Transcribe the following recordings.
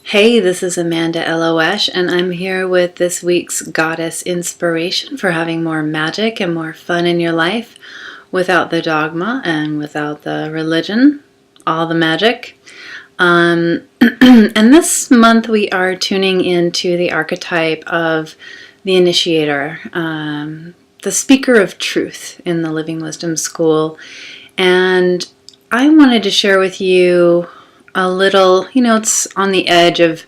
Hey, this is Amanda Elo'esh, and I'm here with this week's Goddess Inspiration for having more magic and more fun in your life without the dogma and without the religion, all the magic. And this month we are tuning into the archetype of the initiator, the speaker of truth in the Living Wisdom School. And I wanted to share with you a little, it's on the edge of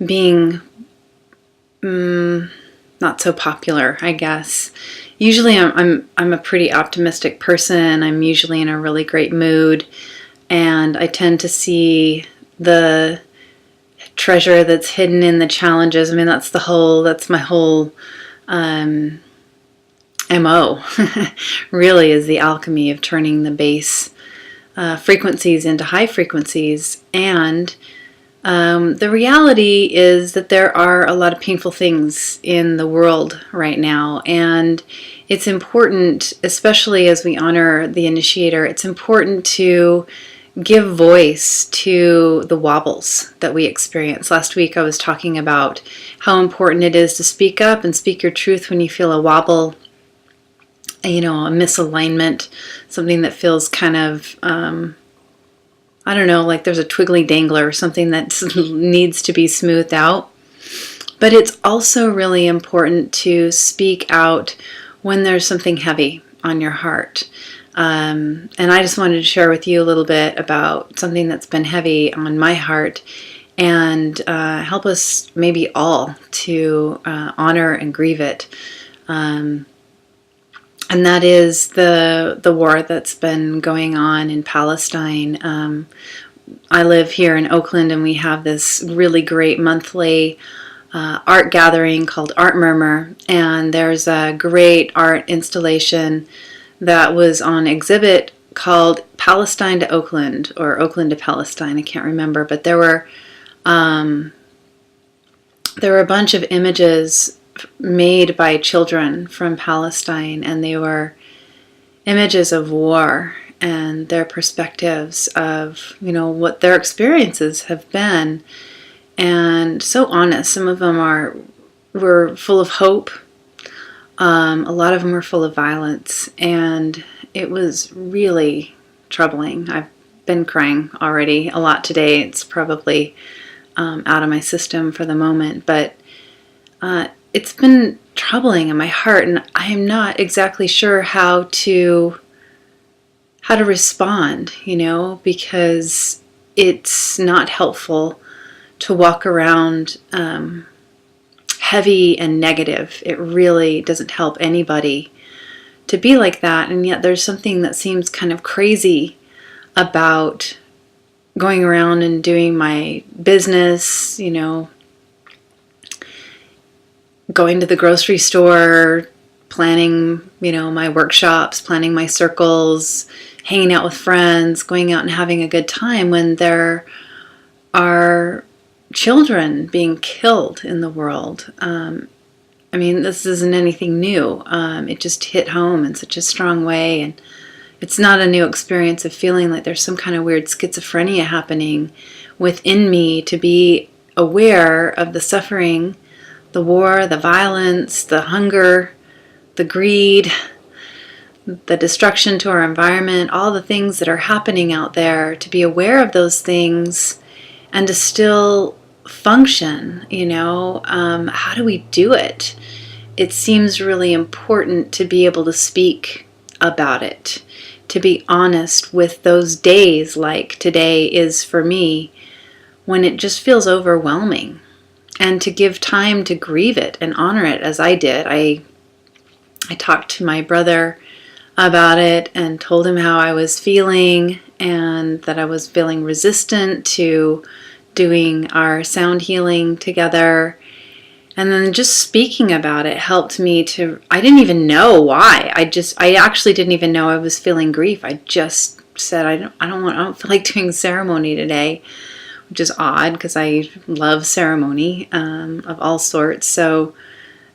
being not so popular, I guess. Usually I'm a pretty optimistic person. I'm usually in a really great mood, and I tend to see the treasure that's hidden in the challenges. I mean, that's my whole MO, really, is the alchemy of turning the base frequencies into high frequencies. And the reality is that there are a lot of painful things in the world right now, and it's important, especially as we honor the initiator, it's important to give voice to the wobbles that we experience. Last week I was talking about how important it is to speak up and speak your truth when you feel a wobble, a misalignment, something that feels kind of, I don't know, like there's a twiggly dangler, something that needs to be smoothed out. But it's also really important to speak out when there's something heavy on your heart. And I just wanted to share with you a little bit about something that's been heavy on my heart and help us maybe all to honor and grieve it. And that is the war that's been going on in Palestine. I live here in Oakland, and we have this really great monthly art gathering called Art Murmur. And there's a great art installation that was on exhibit called Palestine to Oakland, or Oakland to Palestine. I can't remember, but there were a bunch of images made by children from Palestine, and they were images of war and their perspectives of what their experiences have been, and so honest. Some of them were full of hope. A lot of them were full of violence, and it was really troubling. I've been crying already a lot today. It's probably out of my system for the moment, but it's been troubling in my heart, and I am not exactly sure how to respond, because it's not helpful to walk around heavy and negative. It really doesn't help anybody to be like that, and yet there's something that seems kind of crazy about going around and doing my business, going to the grocery store, planning, my workshops, planning my circles, hanging out with friends, going out and having a good time when there are children being killed in the world. This isn't anything new. It just hit home in such a strong way, and it's not a new experience of feeling like there's some kind of weird schizophrenia happening within me, to be aware of the suffering, the war, the violence, the hunger, the greed, the destruction to our environment, all the things that are happening out there, to be aware of those things and to still function. How do we do it? It seems really important to be able to speak about it, to be honest with those days like today is for me, when it just feels overwhelming. And to give time to grieve it and honor it, as I did. I talked to my brother about it and told him how I was feeling, and that I was feeling resistant to doing our sound healing together. And then just speaking about it helped me to, I didn't even know why. I actually didn't even know I was feeling grief. I just said, I don't feel like doing ceremony today, which is odd because I love ceremony of all sorts. So,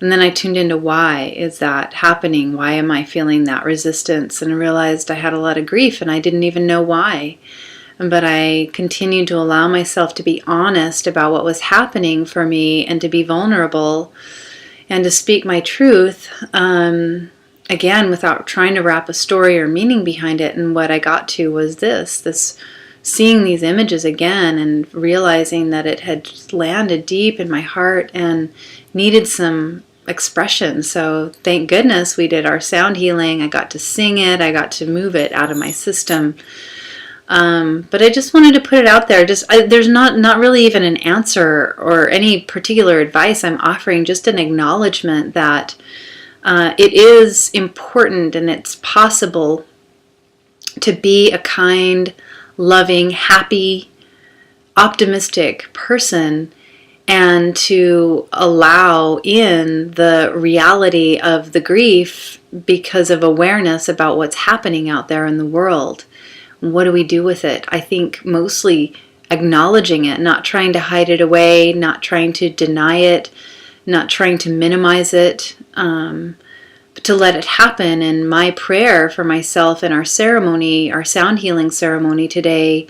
and then I tuned into, why is that happening? Why am I feeling that resistance? And I realized I had a lot of grief, and I didn't even know why. but I continued to allow myself to be honest about what was happening for me and to be vulnerable and to speak my truth, again, without trying to wrap a story or meaning behind it. And what I got to was this seeing these images again and realizing that it had landed deep in my heart and needed some expression. So thank goodness we did our sound healing. I got to sing it. I got to move it out of my system. But I just wanted to put it out there. There's not really even an answer or any particular advice I'm offering, just an acknowledgement that it is important and it's possible to be a kind, loving, happy, optimistic person and to allow in the reality of the grief because of awareness about what's happening out there in the world. What do we do with it? I think mostly acknowledging it, not trying to hide it away, not trying to deny it, not trying to minimize it, but to let it happen. And my prayer for myself in our ceremony, our sound healing ceremony today,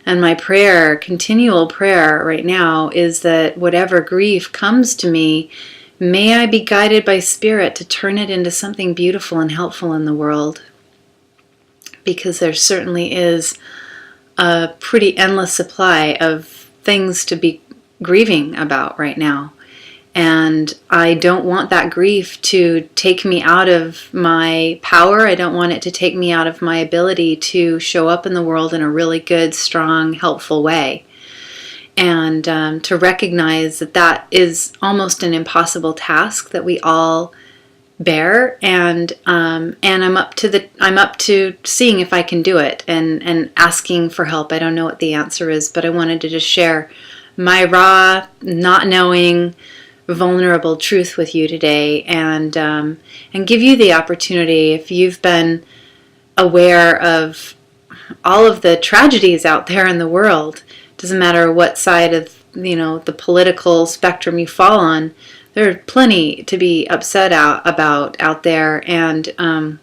and my prayer, continual prayer right now, is that whatever grief comes to me, may I be guided by Spirit to turn it into something beautiful and helpful in the world. Because there certainly is a pretty endless supply of things to be grieving about right now. And I don't want that grief to take me out of my power. I don't want it to take me out of my ability to show up in the world in a really good, strong, helpful way. And to recognize that that is almost an impossible task that we all bear, and I'm up to seeing if I can do it and asking for help. I don't know what the answer is, but I wanted to just share my raw, not knowing, vulnerable truth with you today, and give you the opportunity, if you've been aware of all of the tragedies out there in the world, doesn't matter what side of the political spectrum you fall on. There's plenty to be upset about out there, and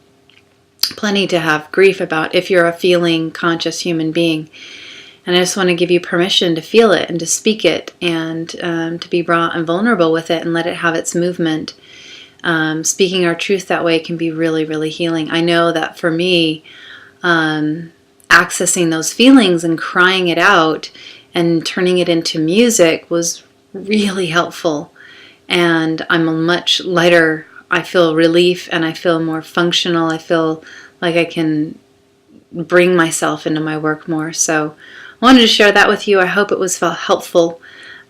plenty to have grief about if you're a feeling, conscious human being. And I just want to give you permission to feel it and to speak it and to be raw and vulnerable with it and let it have its movement. Speaking our truth that way can be really, really healing. I know that for me, accessing those feelings and crying it out and turning it into music was really helpful. And I'm much lighter. I feel relief and I feel more functional. I feel like I can bring myself into my work more. So I wanted to share that with you. I hope it was helpful.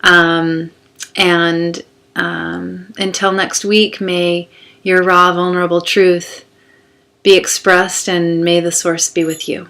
And until next week, may your raw, vulnerable truth be expressed, and may the source be with you.